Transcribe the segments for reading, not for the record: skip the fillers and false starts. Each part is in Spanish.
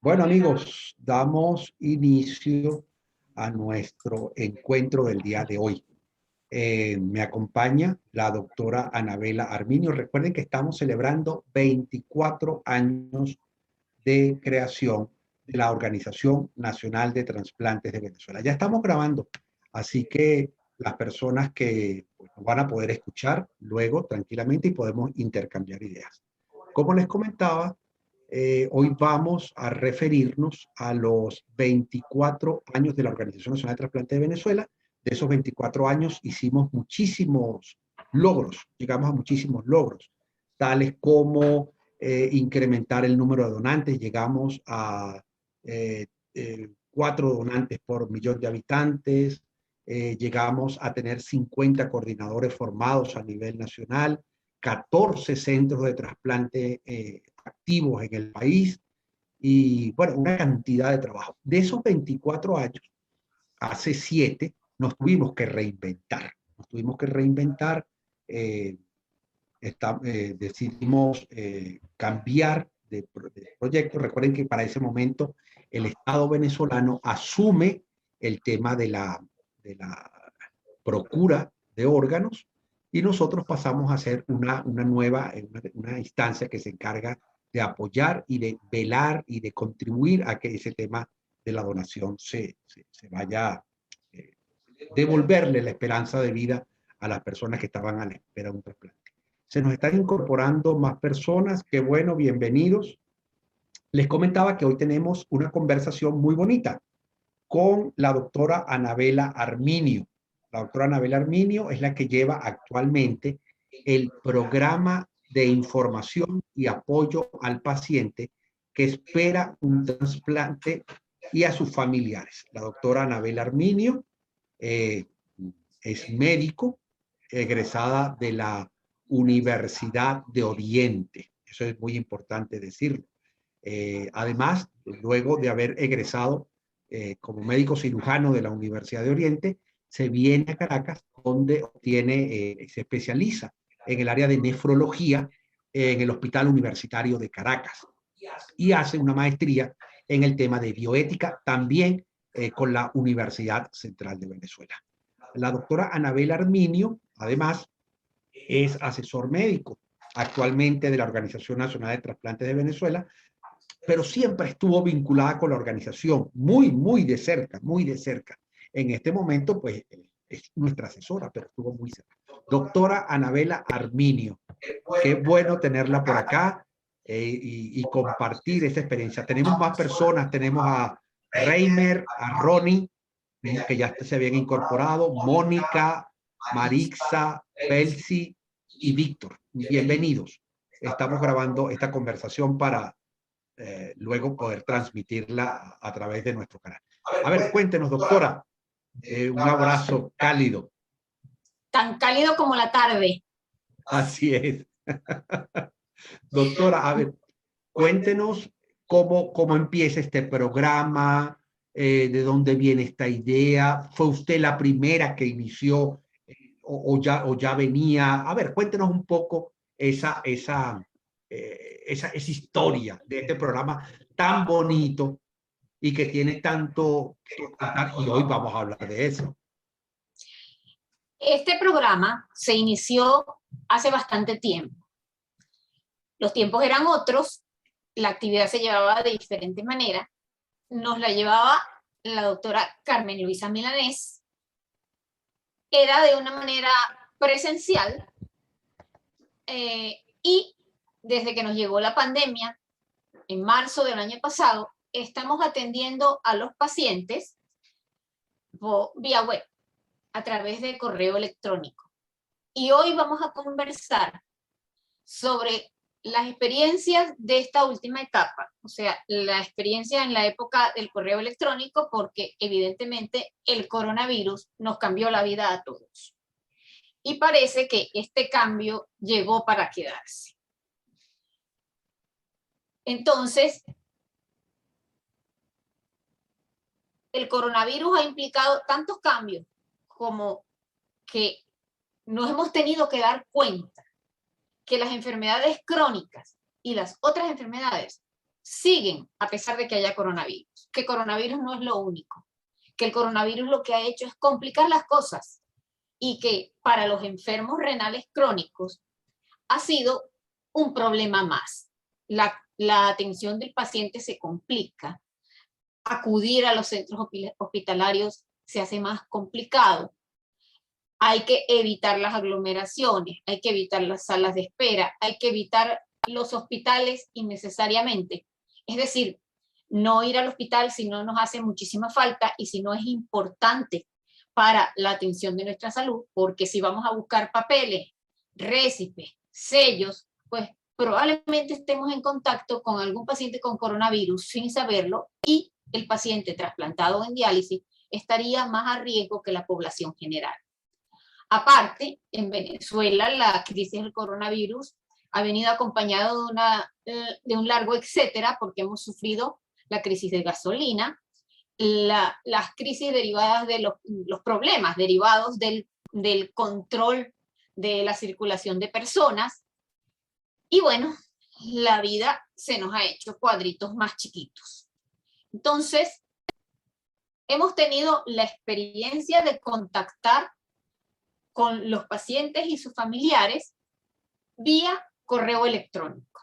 Bueno, amigos, damos inicio a nuestro encuentro del día de hoy. Me acompaña la doctora Anabela Arminio. Recuerden que estamos celebrando 24 años de creación de la Organización Nacional de Trasplantes de Venezuela. Ya estamos grabando, así que las personas que pues, nos van a poder escuchar luego tranquilamente y podemos intercambiar ideas. Como les comentaba, hoy vamos a referirnos a los 24 años de la Organización Nacional de Trasplantes de Venezuela. De esos 24 años hicimos muchísimos logros, llegamos a muchísimos logros, tales como incrementar el número de donantes, llegamos a 4 donantes por millón de habitantes, llegamos a tener 50 coordinadores formados a nivel nacional, 14 centros de trasplante activos en el país y, bueno, una cantidad de trabajo. De esos 24 años, hace 7 nos tuvimos que reinventar. Nos tuvimos que reinventar. Eh, Decidimos cambiar de proyecto. Recuerden que para ese momento el Estado venezolano asume el tema de la procura de órganos y nosotros pasamos a ser una nueva, una instancia que se encarga de apoyar y de velar y de contribuir a que ese tema de la donación se vaya, eh, devolverle la esperanza de vida a las personas que estaban a la espera de un trasplante. Se nos están incorporando más personas. Qué bueno, bienvenidos. Les comentaba que hoy tenemos una conversación muy bonita con la doctora Anabela Arminio. La doctora Anabela Arminio es la que lleva actualmente el programa de información y apoyo al paciente que espera un trasplante y a sus familiares. La doctora Anabela Arminio eh, es médico, egresada de la Universidad de Oriente. Eso es muy importante decirlo. Además, luego de haber egresado como médico cirujano de la Universidad de Oriente, se viene a Caracas, donde se especializa en el área de nefrología en el Hospital Universitario de Caracas y hace una maestría en el tema de bioética también con la Universidad Central de Venezuela. La doctora Anabela Arminio, además, es asesor médico actualmente de la Organización Nacional de Trasplantes de Venezuela, pero siempre estuvo vinculada con la organización, muy de cerca, muy de cerca. En este momento, pues, es nuestra asesora, pero estuvo muy cerca. Doctora Anabela Arminio, qué bueno tenerla por acá y compartir esta experiencia. Tenemos más personas, tenemos a Reimer, a Ronnie, que ya se habían incorporado, Mónica, Marixa, Belsi y Víctor. Bienvenidos. Estamos grabando esta conversación para luego poder transmitirla a través de nuestro canal. A ver, cuéntenos, doctora. Un abrazo cálido. Tan cálido como la tarde. Así es. Doctora, a ver, cuéntenos cómo empieza este programa, de dónde viene esta idea. ¿Fue usted la primera que inició o ya venía? A ver, cuéntenos un poco esa historia de este programa tan bonito y que tiene tanto que contar, y hoy vamos a hablar de eso. Este programa se inició hace bastante tiempo. Los tiempos eran otros, la actividad se llevaba de diferentes maneras. Nos la llevaba la doctora Carmen Luisa Milanés. Era de una manera presencial y desde que nos llegó la pandemia, en marzo del año pasado, estamos atendiendo a los pacientes vía web, a través de correo electrónico. Y hoy vamos a conversar sobre las experiencias de esta última etapa, o sea, la experiencia en la época del correo electrónico, porque evidentemente el coronavirus nos cambió la vida a todos. Y parece que este cambio llegó para quedarse. Entonces, el coronavirus ha implicado tantos cambios como que nos hemos tenido que dar cuenta que las enfermedades crónicas y las otras enfermedades siguen a pesar de que haya coronavirus, que coronavirus no es lo único, que el coronavirus lo que ha hecho es complicar las cosas y que para los enfermos renales crónicos ha sido un problema más. La atención del paciente se complica, acudir a los centros hospitalarios se hace más complicado. Hay que evitar las aglomeraciones, hay que evitar las salas de espera, hay que evitar los hospitales innecesariamente. Es decir, no ir al hospital si no nos hace muchísima falta y si no es importante para la atención de nuestra salud, porque si vamos a buscar papeles, récipes, sellos, pues probablemente estemos en contacto con algún paciente con coronavirus sin saberlo y el paciente trasplantado en diálisis estaría más a riesgo que la población general. Aparte, en Venezuela la crisis del coronavirus ha venido acompañado de un largo etcétera, porque hemos sufrido la crisis de gasolina, las crisis derivadas de los problemas derivados del control de la circulación de personas, y bueno, la vida se nos ha hecho cuadritos más chiquitos. Entonces, hemos tenido la experiencia de contactar con los pacientes y sus familiares vía correo electrónico.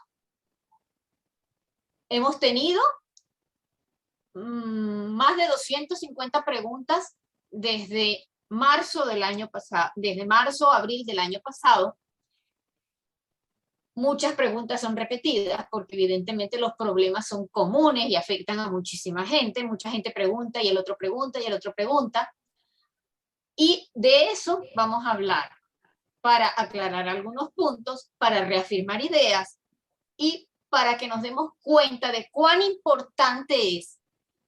Hemos tenido más de 250 preguntas desde marzo del año pasado, desde marzo a abril del año pasado. Muchas preguntas son repetidas porque evidentemente los problemas son comunes y afectan a muchísima gente. Mucha gente pregunta y el otro pregunta y el otro pregunta. Y de eso vamos a hablar para aclarar algunos puntos, para reafirmar ideas y para que nos demos cuenta de cuán importante es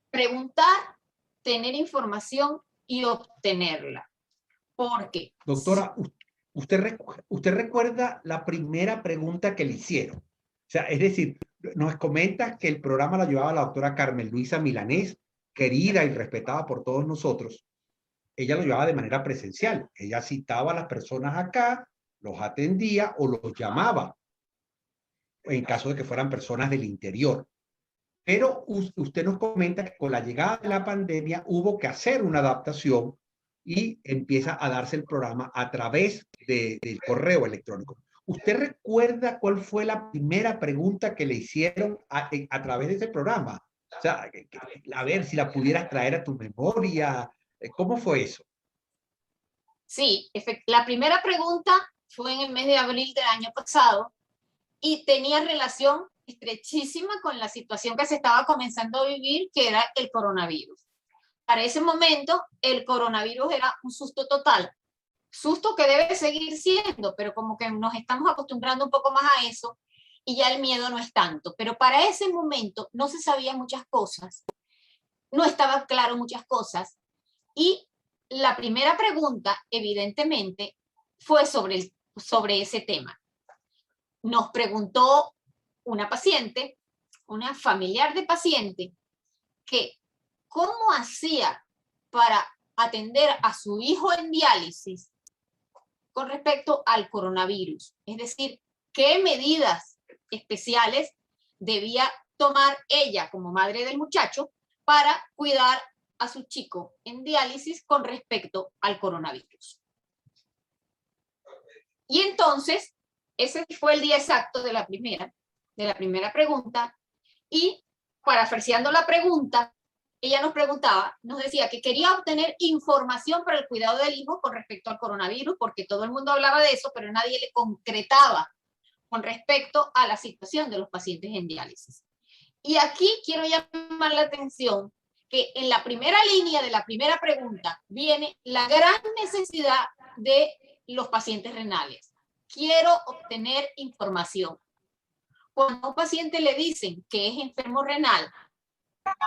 preguntar, tener información y obtenerla. Porque... Doctora, ¿usted recuerda la primera pregunta que le hicieron? O sea, es decir, nos comenta que el programa lo llevaba la doctora Carmen Luisa Milanés, querida y respetada por todos nosotros. Ella lo llevaba de manera presencial. Ella citaba a las personas acá, los atendía o los llamaba, en caso de que fueran personas del interior. Pero usted nos comenta que con la llegada de la pandemia hubo que hacer una adaptación y empieza a darse el programa a través del correo electrónico. ¿Usted recuerda cuál fue la primera pregunta que le hicieron a través de ese programa? O sea, a ver si la pudieras traer a tu memoria. ¿Cómo fue eso? Sí, la primera pregunta fue en el mes de abril del año pasado y tenía relación estrechísima con la situación que se estaba comenzando a vivir, que era el coronavirus. Para ese momento, el coronavirus era un susto total. Susto que debe seguir siendo, pero como que nos estamos acostumbrando un poco más a eso y ya el miedo no es tanto. Pero para ese momento no se sabían muchas cosas, no estaba claro muchas cosas y la primera pregunta, evidentemente, fue sobre ese tema. Nos preguntó una paciente, una familiar de paciente, que cómo hacía para atender a su hijo en diálisis con respecto al coronavirus. Es decir, qué medidas especiales debía tomar ella como madre del muchacho para cuidar a su chico en diálisis con respecto al coronavirus. Y entonces, ese fue el día exacto de la primera pregunta, y parafraseando la pregunta, ella nos decía que quería obtener información para el cuidado del hijo con respecto al coronavirus, porque todo el mundo hablaba de eso, pero nadie le concretaba con respecto a la situación de los pacientes en diálisis. Y aquí quiero llamar la atención que en la primera línea de la primera pregunta viene la gran necesidad de los pacientes renales. Quiero obtener información. Cuando a un paciente le dicen que es enfermo renal,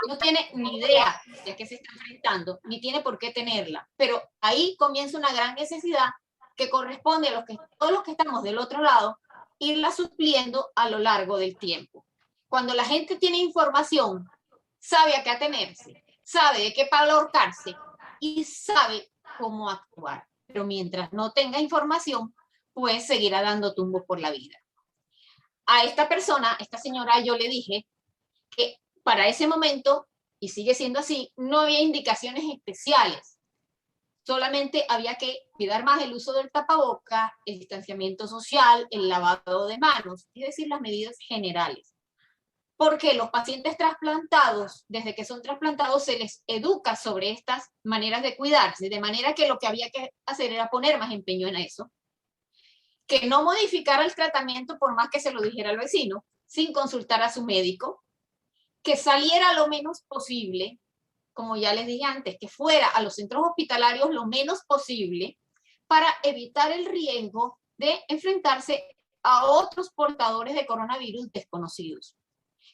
no tiene ni idea de a qué se está enfrentando, ni tiene por qué tenerla. Pero ahí comienza una gran necesidad que corresponde a todos los que estamos del otro lado, irla supliendo a lo largo del tiempo. Cuando la gente tiene información, sabe a qué atenerse, sabe de qué palorcarse y sabe cómo actuar. Pero mientras no tenga información, pues seguirá dando tumbos por la vida. A esta persona, esta señora, yo le dije que para ese momento, y sigue siendo así, no había indicaciones especiales. Solamente había que cuidar más el uso del tapaboca, el distanciamiento social, el lavado de manos, es decir, las medidas generales. Porque los pacientes trasplantados, desde que son trasplantados, se les educa sobre estas maneras de cuidarse, de manera que lo que había que hacer era poner más empeño en eso. Que no modificara el tratamiento por más que se lo dijera al vecino, sin consultar a su médico, que saliera lo menos posible, como ya les dije antes, que fuera a los centros hospitalarios lo menos posible para evitar el riesgo de enfrentarse a otros portadores de coronavirus desconocidos,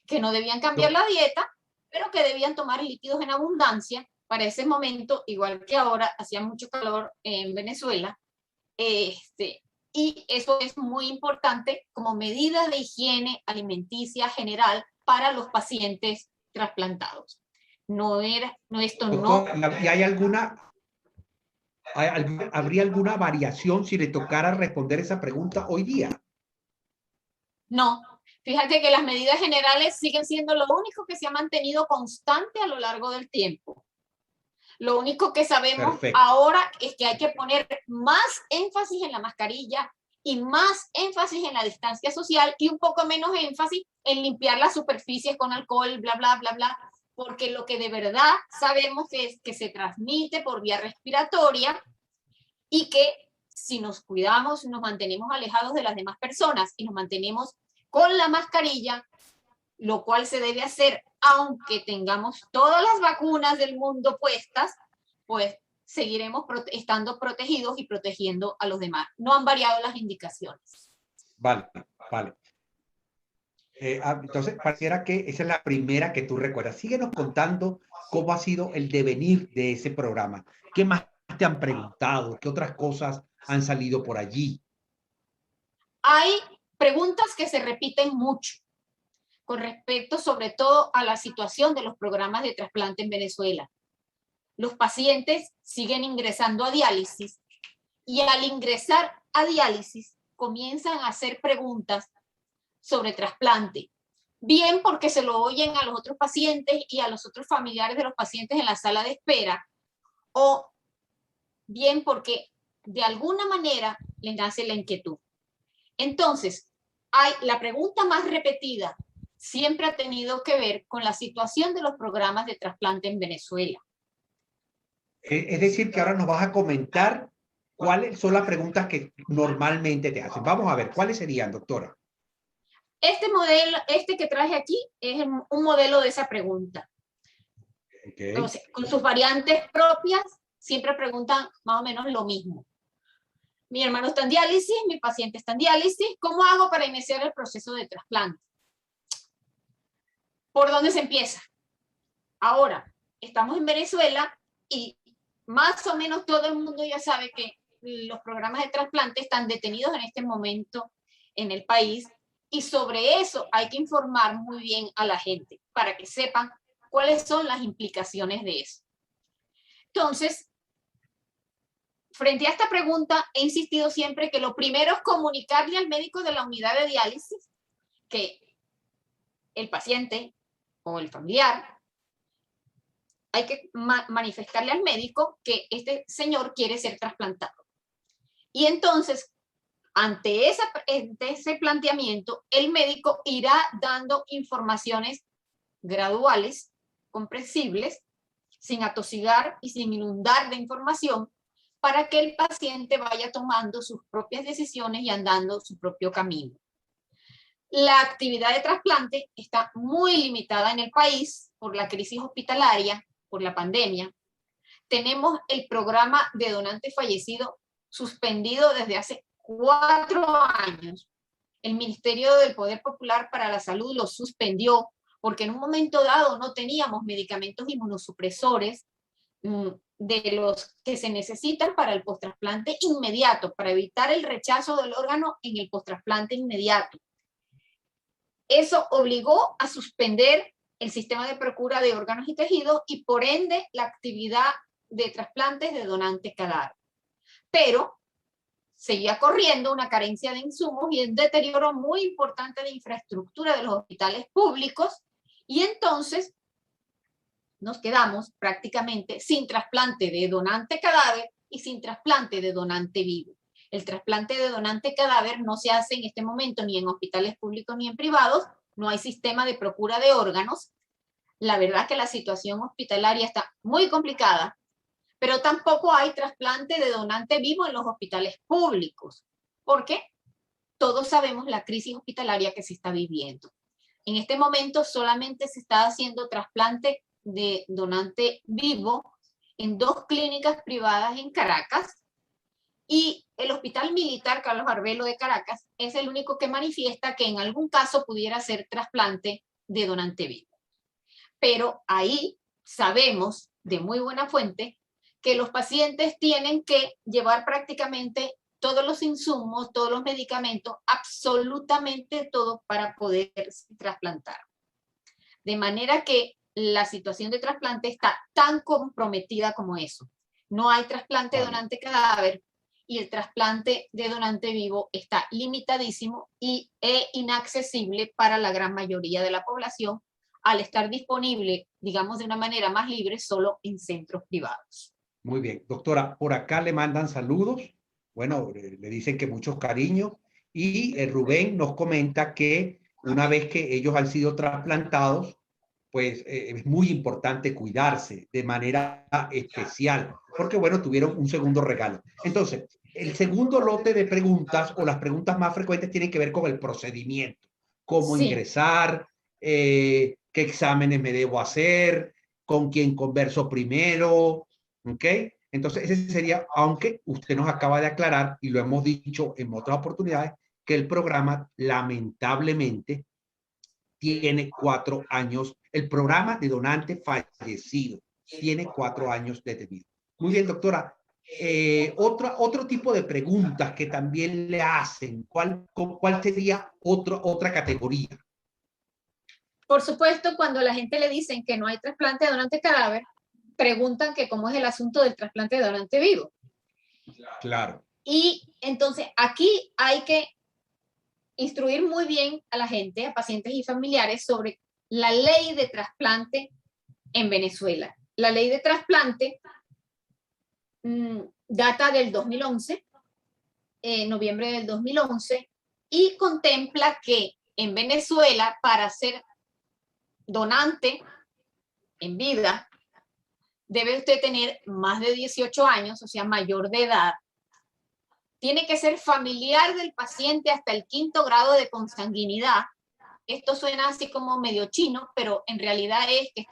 que no debían cambiar la dieta, pero que debían tomar líquidos en abundancia. Para ese momento, igual que ahora, hacía mucho calor en Venezuela, y eso es muy importante como medida de higiene alimenticia general para los pacientes trasplantados. Doctora, ¿y habría alguna variación si le tocara responder esa pregunta hoy día? No, fíjate que las medidas generales siguen siendo lo único que se ha mantenido constante a lo largo del tiempo. Lo único que sabemos Perfecto. ahora es que hay que poner más énfasis en la mascarilla y más énfasis en la distancia social y un poco menos énfasis en limpiar las superficies con alcohol, bla, bla, bla, bla, porque lo que de verdad sabemos es que se transmite por vía respiratoria y que si nos cuidamos, nos mantenemos alejados de las demás personas y nos mantenemos con la mascarilla, lo cual se debe hacer aunque tengamos todas las vacunas del mundo puestas, pues seguiremos estando protegidos y protegiendo a los demás. No han variado las indicaciones. Vale, vale. Entonces, pareciera que esa es la primera que tú recuerdas. Síguenos contando cómo ha sido el devenir de ese programa. ¿Qué más te han preguntado? ¿Qué otras cosas han salido por allí? Hay preguntas que se repiten mucho con respecto sobre todo a la situación de los programas de trasplante en Venezuela. Los pacientes siguen ingresando a diálisis y al ingresar a diálisis comienzan a hacer preguntas sobre trasplante. Bien porque se lo oyen a los otros pacientes y a los otros familiares de los pacientes en la sala de espera, o bien porque de alguna manera les nace la inquietud. Entonces, la pregunta más repetida siempre ha tenido que ver con la situación de los programas de trasplante en Venezuela. Es decir, que ahora nos vas a comentar cuáles son las preguntas que normalmente te hacen. Vamos a ver, ¿cuáles serían, doctora? Este modelo, que traje aquí, es un modelo de esa pregunta. Okay. Entonces, con sus variantes propias, siempre preguntan más o menos lo mismo. Mi hermano está en diálisis, mi paciente está en diálisis, ¿cómo hago para iniciar el proceso de trasplante? ¿Por dónde se empieza? Ahora, estamos en Venezuela y más o menos todo el mundo ya sabe que los programas de trasplante están detenidos en este momento en el país, y sobre eso hay que informar muy bien a la gente para que sepan cuáles son las implicaciones de eso. Entonces, frente a esta pregunta, he insistido siempre que lo primero es comunicarle al médico de la unidad de diálisis que el paciente o el familiar, hay que manifestarle al médico que este señor quiere ser trasplantado. Y entonces, ante ese planteamiento, el médico irá dando informaciones graduales, comprensibles, sin atosigar y sin inundar de información, para que el paciente vaya tomando sus propias decisiones y andando su propio camino. La actividad de trasplante está muy limitada en el país por la crisis hospitalaria, por la pandemia. Tenemos el programa de donante fallecido suspendido desde hace 4 años. El Ministerio del Poder Popular para la Salud lo suspendió porque en un momento dado no teníamos medicamentos inmunosupresores de los que se necesitan para el postrasplante inmediato, para evitar el rechazo del órgano en el postrasplante inmediato. Eso obligó a suspender el sistema de procura de órganos y tejidos y por ende la actividad de trasplantes de donantes cadáver. Pero seguía corriendo una carencia de insumos y un deterioro muy importante de infraestructura de los hospitales públicos Y entonces nos quedamos prácticamente sin trasplante de donante cadáver y sin trasplante de donante vivo. El trasplante de donante cadáver no se hace en este momento ni en hospitales públicos ni en privados, no hay sistema de procura de órganos. La verdad que la situación hospitalaria está muy complicada, pero tampoco hay trasplante de donante vivo en los hospitales públicos, porque todos sabemos la crisis hospitalaria que se está viviendo. En este momento solamente se está haciendo trasplante de donante vivo en 2 clínicas privadas en Caracas, y el Hospital Militar Carlos Arbelo de Caracas es el único que manifiesta que en algún caso pudiera ser trasplante de donante vivo. Pero ahí sabemos de muy buena fuente que los pacientes tienen que llevar prácticamente todos los insumos, todos los medicamentos, absolutamente todo para poder trasplantar. De manera que la situación de trasplante está tan comprometida como eso. No hay trasplante de donante cadáver y el trasplante de donante vivo está limitadísimo e inaccesible para la gran mayoría de la población al estar disponible, digamos, de una manera más libre solo en centros privados. Muy bien, doctora, por acá le mandan saludos. Bueno, le dicen que muchos cariños. Y Rubén nos comenta que una vez que ellos han sido trasplantados, pues es muy importante cuidarse de manera especial, porque bueno, tuvieron un segundo regalo. Entonces, el segundo lote de preguntas o las preguntas más frecuentes tienen que ver con el procedimiento, cómo ingresar, qué exámenes me debo hacer, con quién converso primero, ¿ok? Entonces, ese sería, aunque usted nos acaba de aclarar, y lo hemos dicho en otras oportunidades, que el programa lamentablemente tiene 4 años, el programa de donante fallecido tiene 4 años detenido. Muy bien, doctora. Otro tipo de preguntas que también le hacen, ¿cuál sería otra categoría? Por supuesto, cuando a la gente le dicen que no hay trasplante de donante cadáver, preguntan que cómo es el asunto del trasplante de donante vivo. Claro. Y entonces aquí hay que instruir muy bien a la gente, a pacientes y familiares, sobre la ley de trasplante en Venezuela. La ley de trasplante data del 2011, noviembre del 2011, y contempla que en Venezuela, para ser donante en vida, debe usted tener más de 18 años, o sea, mayor de edad. Tiene que ser familiar del paciente hasta el 5º grado de consanguinidad. Esto suena así como medio chino, pero en realidad es que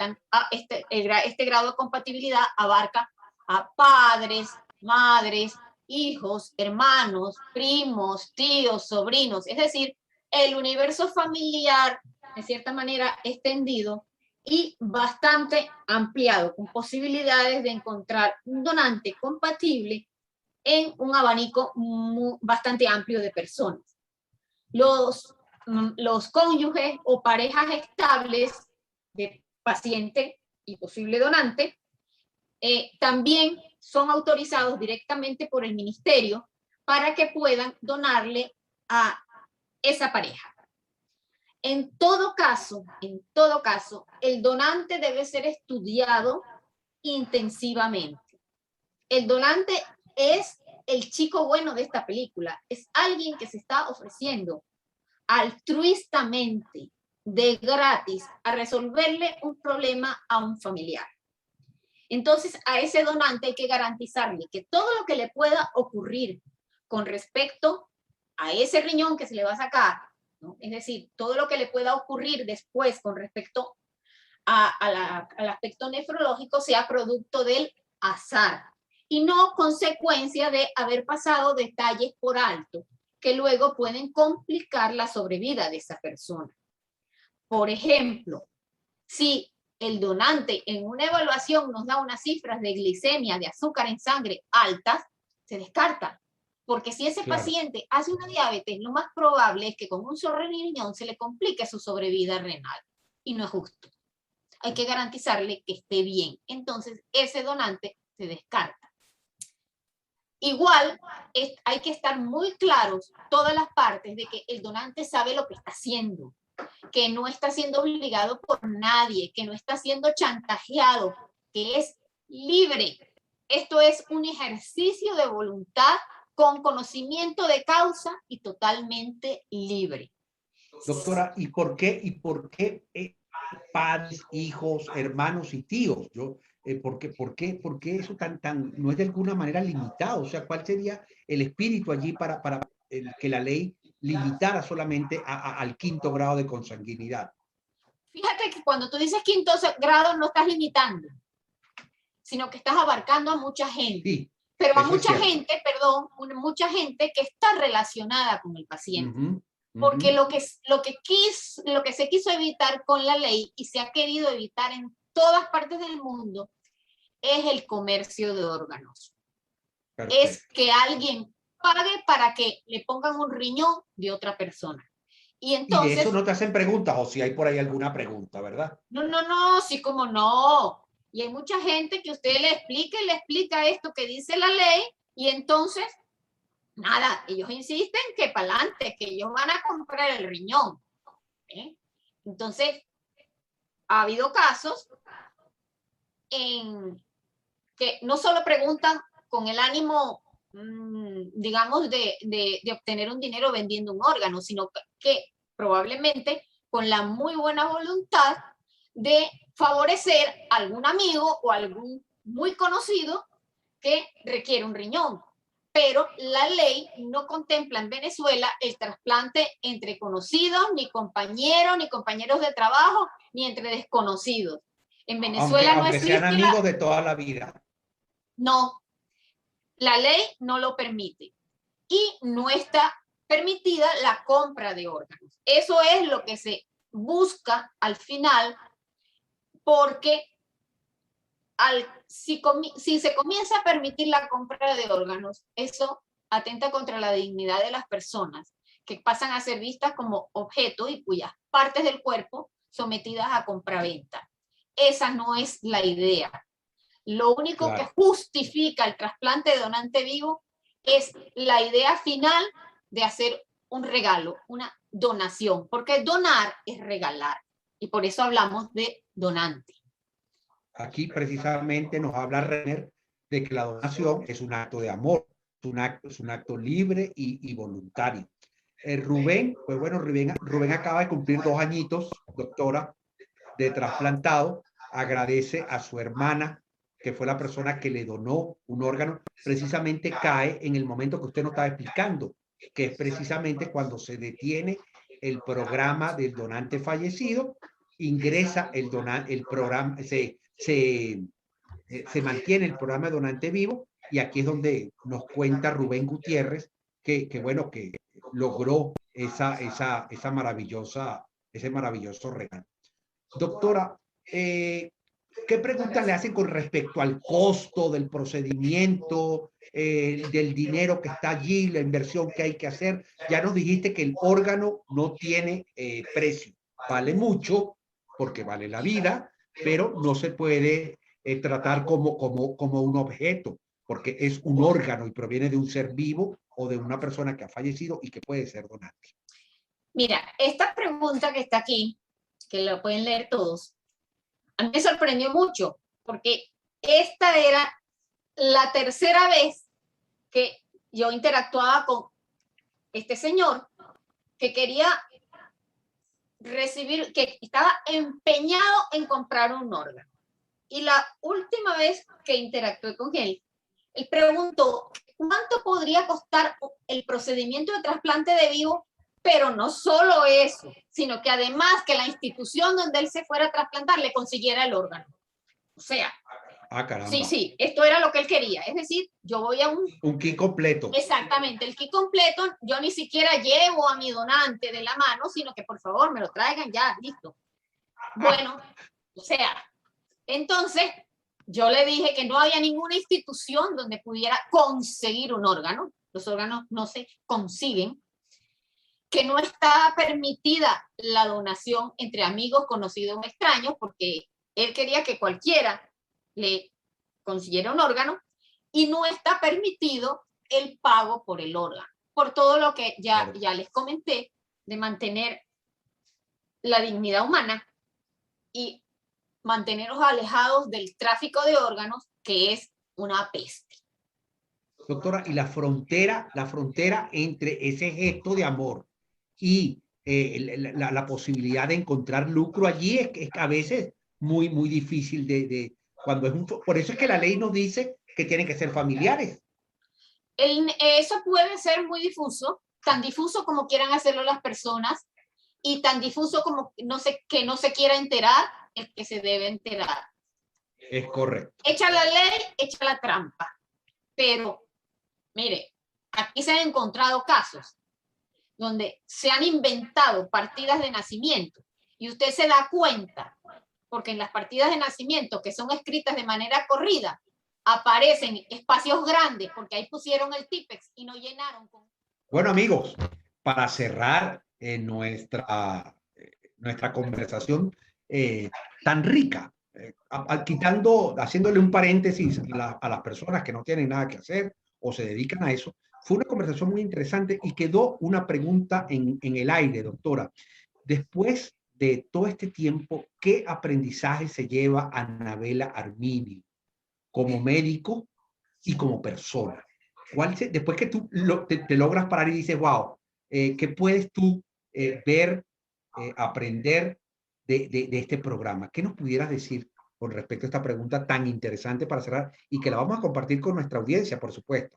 este grado de compatibilidad abarca a padres, madres, hijos, hermanos, primos, tíos, sobrinos, es decir, el universo familiar, de cierta manera, extendido y bastante ampliado, con posibilidades de encontrar un donante compatible en un abanico bastante amplio de personas. Los cónyuges o parejas estables de paciente y posible donante también son autorizados directamente por el ministerio para que puedan donarle a esa pareja. En todo caso, el donante debe ser estudiado intensivamente. El donante es el chico bueno de esta película, es alguien que se está ofreciendo altruistamente, de gratis, a resolverle un problema a un familiar. Entonces, a ese donante hay que garantizarle que todo lo que le pueda ocurrir con respecto a ese riñón que se le va a sacar, ¿no? Es decir, todo lo que le pueda ocurrir después con respecto al aspecto nefrológico sea producto del azar y no consecuencia de haber pasado detalles por alto que luego pueden complicar la sobrevida de esa persona. Por ejemplo, si el donante en una evaluación nos da unas cifras de glicemia, de azúcar en sangre altas, se descarta. Porque si ese paciente hace una diabetes, lo más probable es que con un solo riñón se le complique su sobrevida renal. Y no es justo. Hay que garantizarle que esté bien. Entonces, ese donante se descarta. Igual, hay que estar muy claros, todas las partes, de que el donante sabe lo que está haciendo. que no está siendo obligado por nadie, que no está siendo chantajeado, que es libre. Esto es un ejercicio de voluntad con conocimiento de causa y totalmente libre. Doctora, por qué padres, hijos, hermanos y tíos? ¿Por qué eso no es de alguna manera limitado? O sea, ¿cuál sería el espíritu allí para que la ley limitara solamente al quinto grado de consanguinidad? Fíjate que cuando tú dices quinto grado no estás limitando, sino que estás abarcando a mucha gente. Sí, pero a mucha gente, perdón, mucha gente que está relacionada con el paciente. Porque lo que se quiso evitar con la ley y se ha querido evitar en todas partes del mundo es el comercio de órganos. Perfecto. Es que alguien pague para que le pongan un riñón de otra persona. Y entonces, y de eso no te hacen preguntas, o si hay por ahí alguna pregunta, ¿verdad? No, sí, como no. Y hay mucha gente que usted le explica esto que dice la ley, y entonces, nada, ellos insisten que para adelante, que ellos van a comprar el riñón. Entonces, ha habido casos en que no solo preguntan con el ánimo, digamos, de obtener un dinero vendiendo un órgano, sino que probablemente con la muy buena voluntad de favorecer a algún amigo o algún muy conocido que requiere un riñón. Pero la ley no contempla en Venezuela el trasplante entre conocidos, ni compañeros de trabajo, ni entre desconocidos. En Venezuela aunque sean amigos de toda la vida. No, la ley no lo permite. Y no está permitida la compra de órganos. Eso es lo que se busca al final, porque si se comienza a permitir la compra de órganos, eso atenta contra la dignidad de las personas que pasan a ser vistas como objetos y cuyas partes del cuerpo sometidas a compraventa. Esa no es la idea. Lo único que justifica el trasplante de donante vivo es la idea final de hacer un regalo, una donación, porque donar es regalar, y por eso hablamos de donante. Aquí precisamente nos habla Renner de que la donación es un acto de amor, es un acto libre y voluntario. Rubén, pues bueno, Rubén acaba de cumplir 2 añitos, doctora, de trasplantado. Agradece a su hermana, que fue la persona que le donó un órgano. Precisamente cae en el momento que usted nos estaba explicando, que es precisamente cuando se detiene el programa del donante fallecido, ingresa el programa, se mantiene el programa de donante vivo, y aquí es donde nos cuenta Rubén Gutiérrez que bueno, que logró ese maravilloso regalo. Doctora, ¿qué preguntas le hacen con respecto al costo del procedimiento, del dinero que está allí, la inversión que hay que hacer? Ya nos dijiste que el órgano no tiene precio, vale mucho porque vale la vida, pero no se puede tratar como un objeto, porque es un órgano y proviene de un ser vivo o de una persona que ha fallecido y que puede ser donante. Mira, esta pregunta que está aquí, que la pueden leer todos, a mí me sorprendió mucho, porque esta era la tercera vez que yo interactuaba con este señor que quería recibir, que estaba empeñado en comprar un órgano. Y la última vez que interactué con él preguntó cuánto podría costar el procedimiento de trasplante de vivo, pero no solo eso, sino que además que la institución donde él se fuera a trasplantar le consiguiera el órgano. O sea, sí, esto era lo que él quería. Es decir, yo voy a un kit completo. Exactamente, el kit completo. Yo ni siquiera llevo a mi donante de la mano, sino que por favor me lo traigan ya, listo. Bueno, o sea, entonces yo le dije que no había ninguna institución donde pudiera conseguir un órgano. Los órganos no se consiguen, que no está permitida la donación entre amigos, conocidos o extraños, porque él quería que cualquiera le consiguiera un órgano, y no está permitido el pago por el órgano, por todo lo que ya les comenté, de mantener la dignidad humana y mantenerlos alejados del tráfico de órganos, que es una peste. Doctora, y la frontera entre ese gesto de amor y la posibilidad de encontrar lucro allí es a veces muy difícil cuando es por eso es que la ley nos dice que tienen que ser familiares. Eso puede ser muy difuso, tan difuso como quieran hacerlo las personas y tan difuso como que no se quiera enterar el que se debe enterar. Es correcto. Echa la ley, echa la trampa. Pero, mire, aquí se han encontrado casos donde se han inventado partidas de nacimiento y usted se da cuenta, porque en las partidas de nacimiento que son escritas de manera corrida, aparecen espacios grandes porque ahí pusieron el típex y no llenaron con... Bueno, amigos, para cerrar nuestra conversación tan rica, haciéndole un paréntesis a las personas que no tienen nada que hacer o se dedican a eso, fue una conversación muy interesante y quedó una pregunta en el aire, doctora. Después de todo este tiempo, ¿qué aprendizaje se lleva Anabela Arminio como médico y como persona? Después que tú te logras parar y dices, wow, ¿qué puedes tú ver, aprender de este programa? ¿Qué nos pudieras decir con respecto a esta pregunta tan interesante para cerrar y que la vamos a compartir con nuestra audiencia, por supuesto?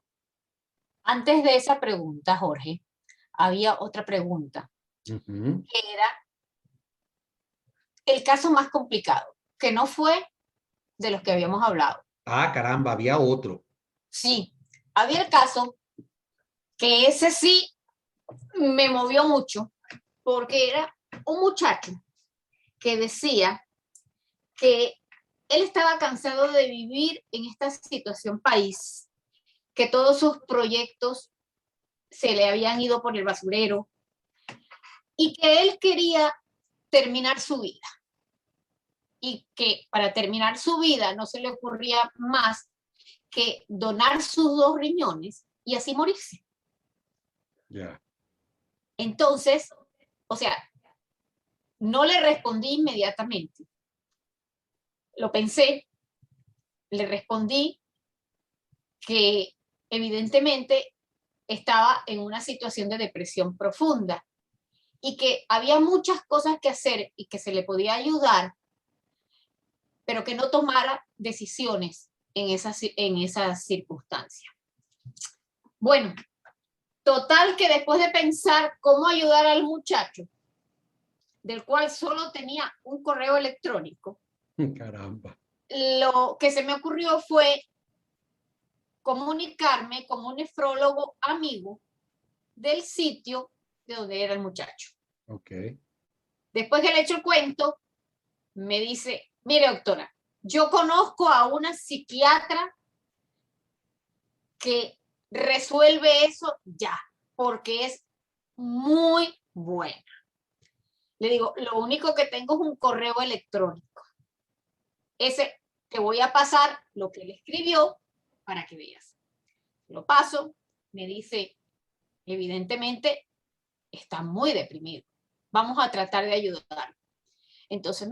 Antes de esa pregunta, Jorge, había otra pregunta, que era el caso más complicado, que no fue de los que habíamos hablado. Ah, caramba, había otro. Sí, había el caso que ese sí me movió mucho, porque era un muchacho que decía que él estaba cansado de vivir en esta situación país, que todos sus proyectos se le habían ido por el basurero y que él quería terminar su vida. Y que para terminar su vida no se le ocurría más que donar sus 2 riñones y así morirse. Yeah. Entonces, o sea, no le respondí inmediatamente. Lo pensé, le respondí que evidentemente estaba en una situación de depresión profunda y que había muchas cosas que hacer y que se le podía ayudar, pero que no tomara decisiones en esas circunstancias. Bueno, total que después de pensar cómo ayudar al muchacho, del cual solo tenía un correo electrónico, Caramba. lo que se me ocurrió fue comunicarme con un nefrólogo amigo del sitio de donde era el muchacho. Okay. Después que le echo el cuento, me dice, mire doctora, yo conozco a una psiquiatra que resuelve eso ya, porque es muy buena. Le digo, lo único que tengo es un correo electrónico. Ese te voy a pasar lo que él escribió para que veas. Lo paso, me dice, evidentemente está muy deprimido. Vamos a tratar de ayudar. Entonces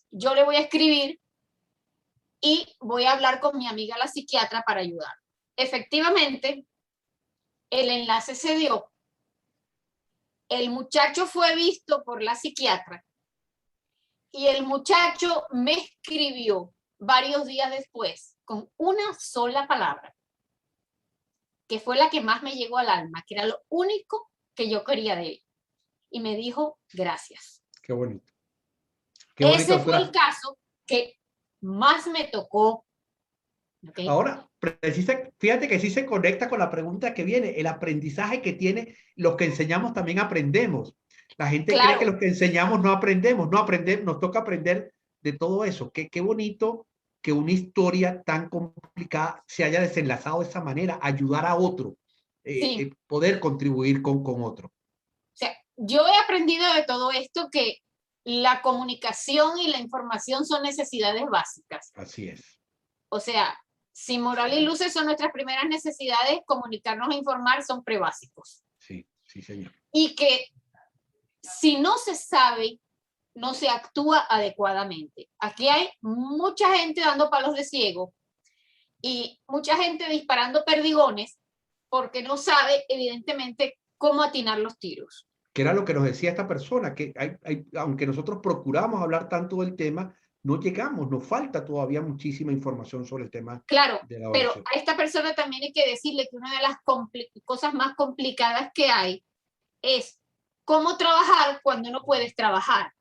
yo le voy a escribir y voy a hablar con mi amiga la psiquiatra para ayudar. Efectivamente, el enlace se dio. El muchacho fue visto por la psiquiatra y el muchacho me escribió varios días después con una sola palabra, que fue la que más me llegó al alma, que era lo único que yo quería de él. Y me dijo, gracias. Qué bonito. Qué bonito. Ese fue el caso que más me tocó. ¿Okay? Ahora, fíjate que sí se conecta con la pregunta que viene. El aprendizaje que tiene, los que enseñamos también aprendemos. La gente cree que los que enseñamos no aprendemos, nos toca aprender de todo eso. Qué bonito que una historia tan complicada se haya desenlazado de esa manera, ayudar a otro, Sí. poder contribuir con otro. O sea, yo he aprendido de todo esto que la comunicación y la información son necesidades básicas. Así es. O sea, si moral y luces son nuestras primeras necesidades, comunicarnos e informar son prebásicos. Sí, sí, señor. Y que si no se sabe no se actúa adecuadamente. Aquí hay mucha gente dando palos de ciego y mucha gente disparando perdigones porque no sabe, evidentemente, cómo atinar los tiros. Que era lo que nos decía esta persona, que aunque nosotros procuramos hablar tanto del tema, no llegamos, nos falta todavía muchísima información sobre el tema Claro, de la pero evaluación. a esta persona también hay que decirle que una de las cosas más complicadas que hay es cómo trabajar cuando no puedes trabajar.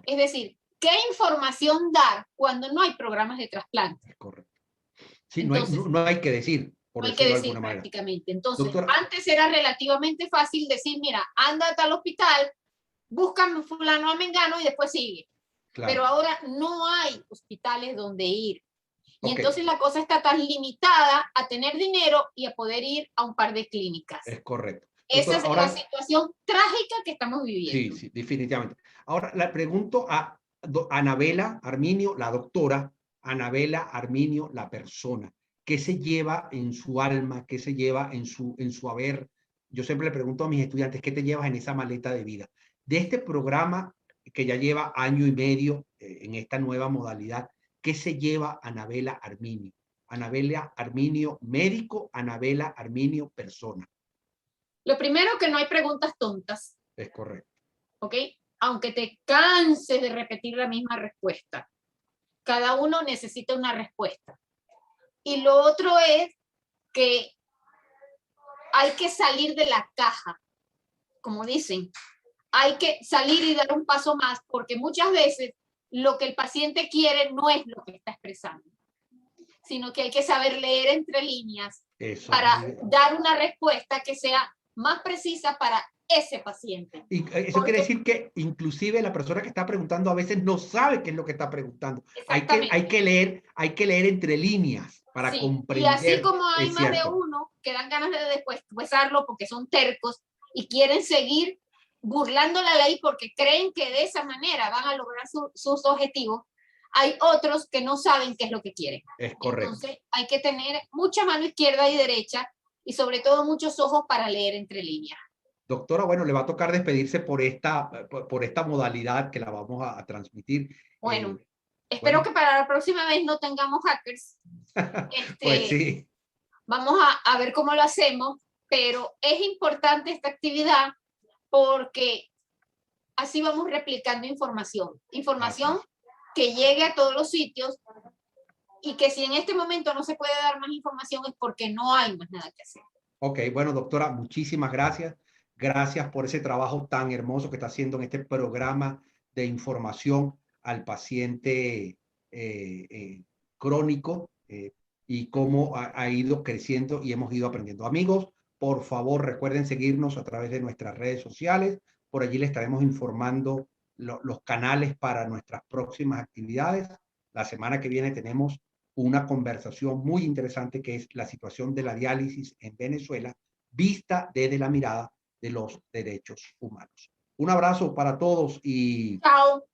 Es decir, ¿qué información dar cuando no hay programas de trasplante? Es correcto. Sí, Entonces, no hay que decir, por no hay que decirlo de decir alguna manera. prácticamente. Entonces, Doctora, antes era relativamente fácil decir, mira, ándate al hospital, búscame fulano a mengano y después sigue. claro. Pero ahora no hay hospitales donde ir. Y Ok, entonces la cosa está tan limitada a tener dinero y a poder ir a un par de clínicas. es correcto. Esa Doctora, es ahora, la situación trágica que estamos sí, viviendo. sí, definitivamente. Ahora le pregunto a Anabela Arminio, la doctora, Anabela Arminio, la persona. ¿Qué se lleva en su alma? ¿Qué se lleva en su haber? Yo siempre le pregunto a mis estudiantes, ¿qué te llevas en esa maleta de vida? De este programa que ya lleva año y medio en esta nueva modalidad, ¿qué se lleva Anabela Arminio? Anabela Arminio, médico, Anabela Arminio, persona. Lo primero, que no hay preguntas tontas, Es correcto. ¿ok? Aunque te canses de repetir la misma respuesta. Cada uno necesita una respuesta. Y lo otro es que hay que salir de la caja, como dicen. Hay que salir y dar un paso más, porque muchas veces lo que el paciente quiere no es lo que está expresando, sino que hay que saber leer entre líneas Eso. para dar una respuesta que sea más precisa para ese paciente. Y eso quiere decir que inclusive la persona que está preguntando a veces no sabe qué es lo que está preguntando. Hay que leer entre líneas para Sí, comprender. y así como hay es más de cierto. uno que dan ganas de despuesarlo porque son tercos y quieren seguir burlando la ley porque creen que de esa manera van a lograr sus objetivos, hay otros que no saben qué es lo que quieren. Es correcto. Entonces hay que tener mucha mano izquierda y derecha y sobre todo muchos ojos para leer entre líneas. Doctora, bueno, le va a tocar despedirse por esta modalidad que la vamos a transmitir. Bueno, espero que para la próxima vez no tengamos hackers. Pues sí. Vamos a ver cómo lo hacemos, pero es importante esta actividad porque así vamos replicando información que llegue a todos los sitios, y que si en este momento no se puede dar más información es porque no hay más nada que hacer. Ok, bueno, doctora, muchísimas gracias. Gracias por ese trabajo tan hermoso que está haciendo en este programa de información al paciente crónico y cómo ha ido creciendo y hemos ido aprendiendo. Amigos, por favor, recuerden seguirnos a través de nuestras redes sociales. Por allí les estaremos informando los canales para nuestras próximas actividades. La semana que viene tenemos una conversación muy interesante que es la situación de la diálisis en Venezuela vista desde la mirada de los derechos humanos. Un abrazo para todos y Chao.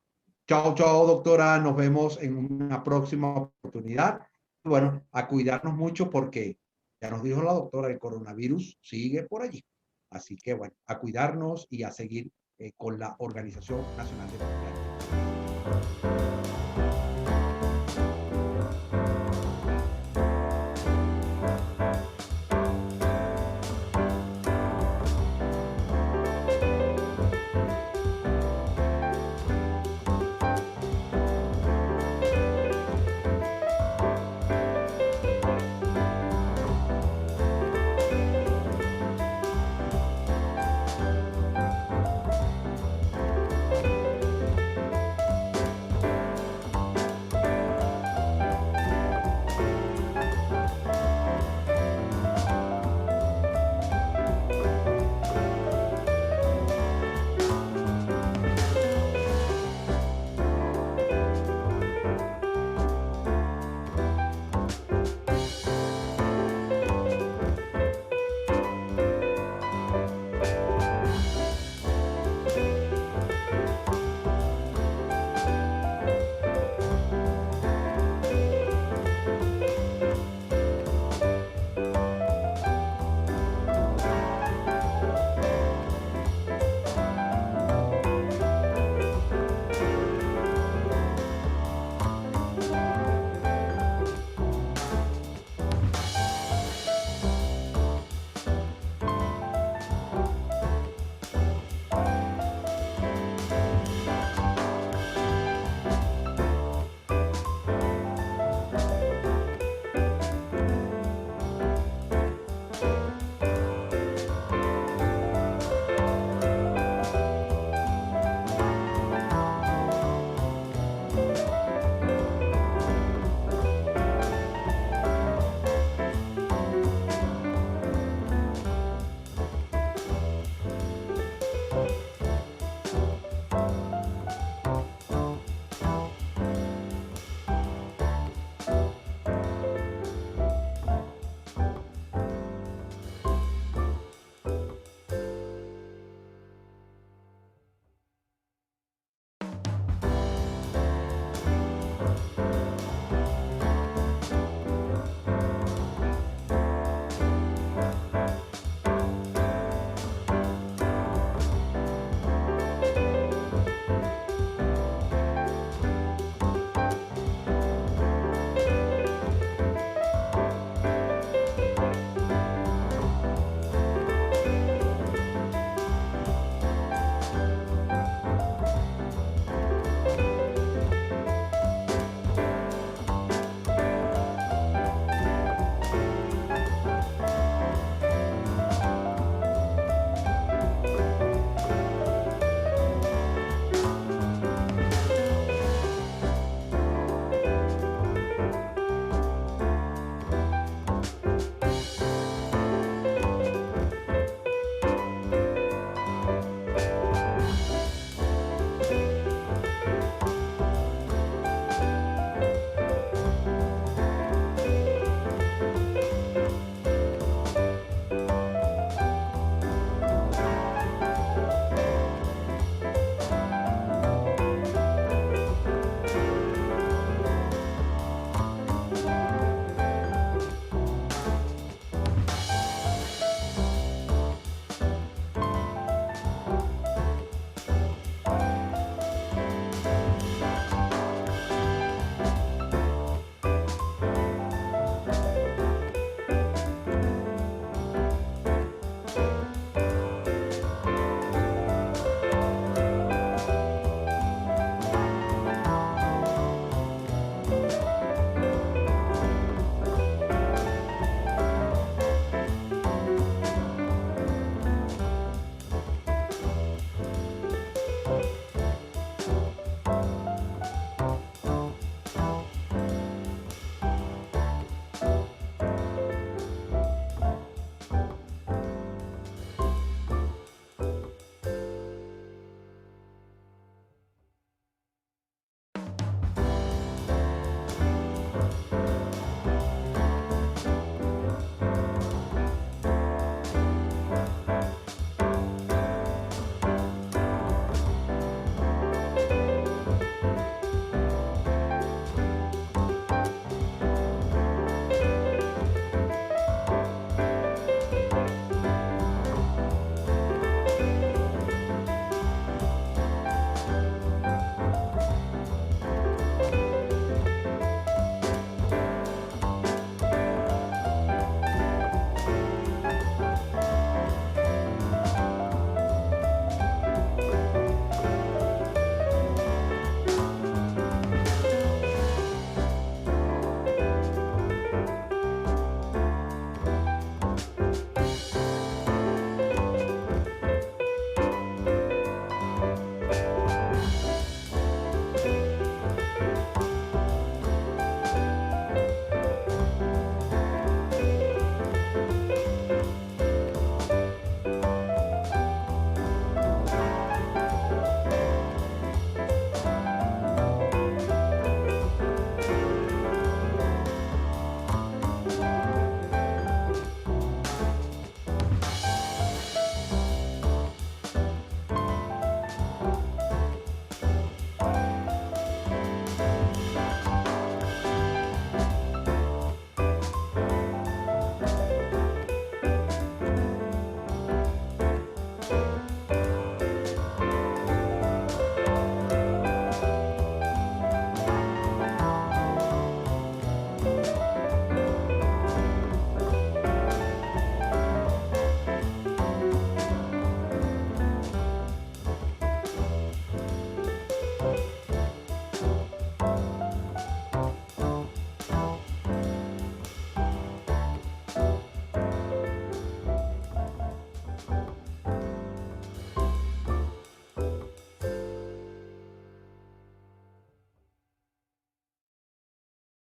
Chao, chao, doctora. Nos vemos en una próxima oportunidad. Bueno, a cuidarnos mucho porque ya nos dijo la doctora, el coronavirus sigue por allí. Así que bueno, a cuidarnos y a seguir con la Organización Nacional de Enfermedades.